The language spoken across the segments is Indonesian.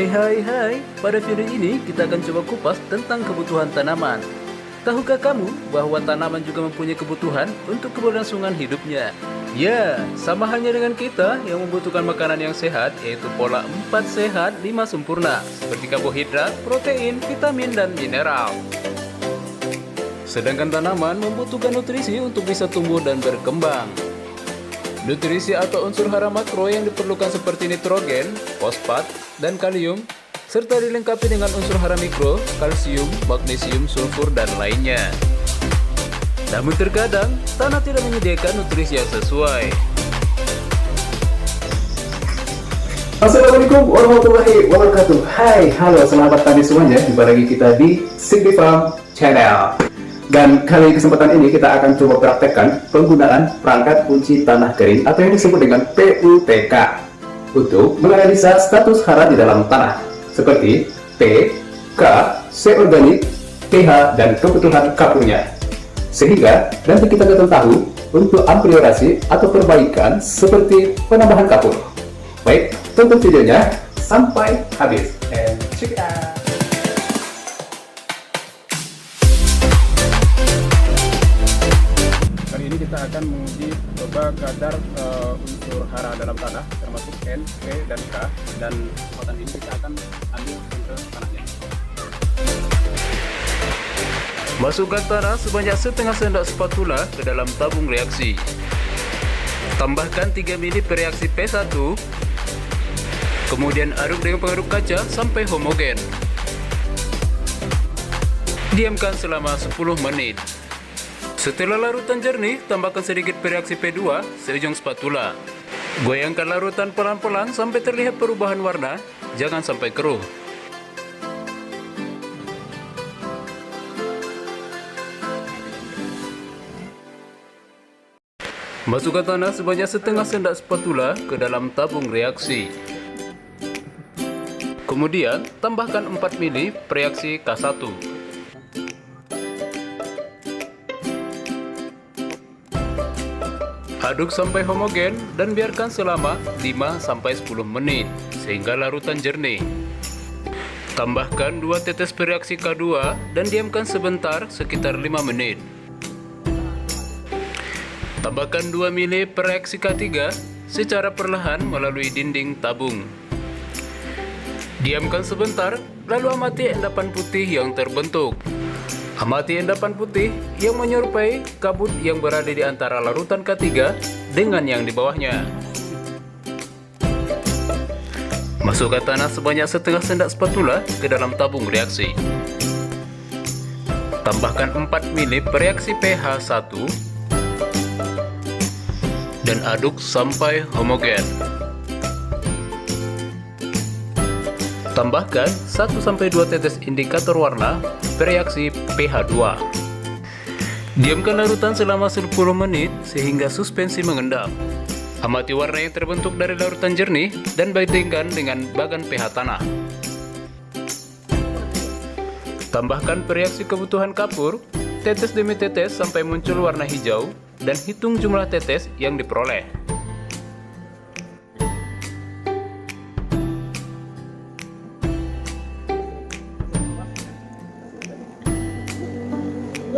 Hai, pada video ini kita akan coba kupas tentang kebutuhan tanaman. Tahukah kamu bahwa tanaman juga mempunyai kebutuhan untuk keberlangsungan hidupnya? Ya, sama halnya dengan kita yang membutuhkan makanan yang sehat, yaitu pola 4 sehat 5 sempurna, seperti karbohidrat, protein, vitamin, dan mineral. Sedangkan tanaman membutuhkan nutrisi untuk bisa tumbuh dan berkembang. Nutrisi atau unsur hara makro yang diperlukan seperti nitrogen, fosfat, dan kalium, serta dilengkapi dengan unsur hara mikro, kalsium, magnesium, sulfur, dan lainnya. Namun terkadang, tanah tidak menyediakan nutrisi yang sesuai. Assalamualaikum warahmatullahi wabarakatuh. Hai, halo, selamat pagi semuanya. Jumpa lagi kita di Sigby Farm Channel. Dan kali kesempatan ini kita akan coba praktekkan penggunaan perangkat kunci tanah kering atau yang disebut dengan PUTK untuk menganalisa status hara di dalam tanah seperti P, K, C organik, pH, dan kebutuhan kapurnya. Sehingga nanti kita akan tahu untuk ameliorasi atau perbaikan seperti penambahan kapur. Baik, tonton videonya sampai habis and check it out. Kali ini kita akan menguji coba kadar unsur hara dalam tanah termasuk N, P, dan K, dan kesempatan ini kita akan ambil sampel tanahnya. Masukkan tanah sebanyak setengah sendok spatula ke dalam tabung reaksi. Tambahkan 3 ml per reaksi P1. Kemudian aduk dengan pengaduk kaca sampai homogen. Diamkan selama 10 menit. Setelah larutan jernih, tambahkan sedikit per reaksi P2 seujung spatula. Goyangkan larutan pelan-pelan sampai terlihat perubahan warna, jangan sampai keruh. Masukkan tanah sebanyak setengah sendok spatula ke dalam tabung reaksi. Kemudian, tambahkan 4 ml per reaksi K1. Aduk sampai homogen dan biarkan selama 5-10 menit sehingga larutan jernih. Tambahkan 2 tetes per reaksi K2 dan diamkan sebentar sekitar 5 menit. Tambahkan 2 ml per reaksi K3 secara perlahan melalui dinding tabung. Diamkan sebentar, lalu amati endapan putih yang terbentuk. Amati endapan putih yang menyerupai kabut yang berada di antara larutan K3 dengan yang di bawahnya. Masukkan tanah sebanyak setengah sendok spatula ke dalam tabung reaksi. Tambahkan 4 ml per reaksi pH 1 dan aduk sampai homogen. Tambahkan 1-2 tetes indikator warna per reaksi pH 2. Diamkan larutan selama 10 menit sehingga suspensi mengendap. Amati warna yang terbentuk dari larutan jernih dan bandingkan dengan bagan pH tanah. Tambahkan per reaksi kebutuhan kapur, tetes demi tetes sampai muncul warna hijau dan hitung jumlah tetes yang diperoleh.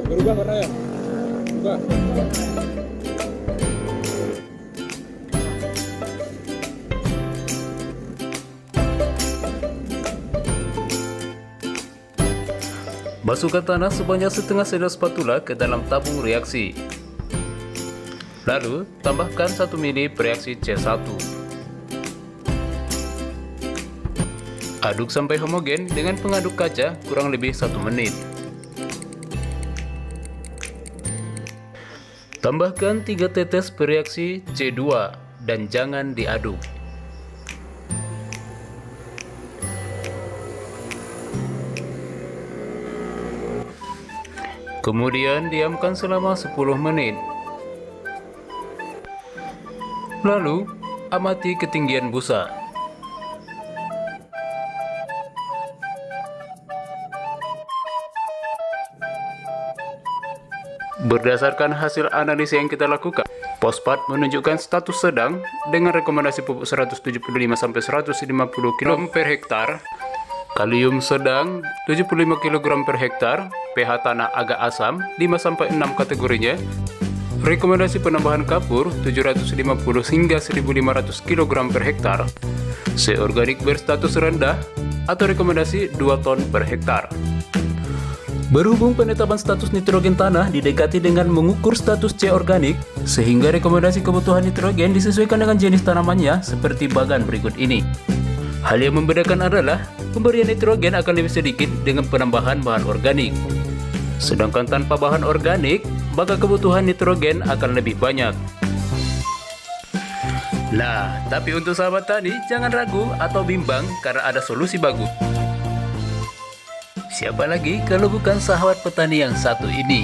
Berubah warnanya? Berubah. Masukkan tanah sebanyak setengah sendok spatula ke dalam tabung reaksi. Lalu, tambahkan 1 ml per reaksi C1. Aduk sampai homogen dengan pengaduk kaca kurang lebih 1 menit. Tambahkan 3 tetes per reaksi C2 dan jangan diaduk. Kemudian diamkan selama 10 menit. Lalu, amati ketinggian busa. Berdasarkan hasil analisa yang kita lakukan, fosfat menunjukkan status sedang dengan rekomendasi pupuk 175 sampai 150 kg per hektar. Kalium sedang 75 kg per hektar, pH tanah agak asam 5 sampai 6 kategorinya. Rekomendasi penambahan kapur 750 hingga 1500 kg per hektar. Organik berstatus rendah atau rekomendasi 2 ton per hektar. Berhubung penetapan status nitrogen tanah didekati dengan mengukur status C organik, sehingga rekomendasi kebutuhan nitrogen disesuaikan dengan jenis tanamannya seperti bagan berikut ini. Hal yang membedakan adalah pemberian nitrogen akan lebih sedikit dengan penambahan bahan organik. Sedangkan tanpa bahan organik, maka kebutuhan nitrogen akan lebih banyak. Nah, tapi untuk sahabat tani, jangan ragu atau bimbang karena ada solusi bagus. Siapa lagi kalau bukan sahabat petani yang satu ini?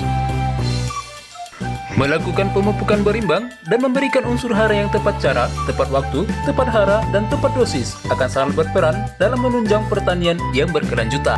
Melakukan pemupukan berimbang dan memberikan unsur hara yang tepat cara, tepat waktu, tepat hara, dan tepat dosis akan sangat berperan dalam menunjang pertanian yang berkelanjutan.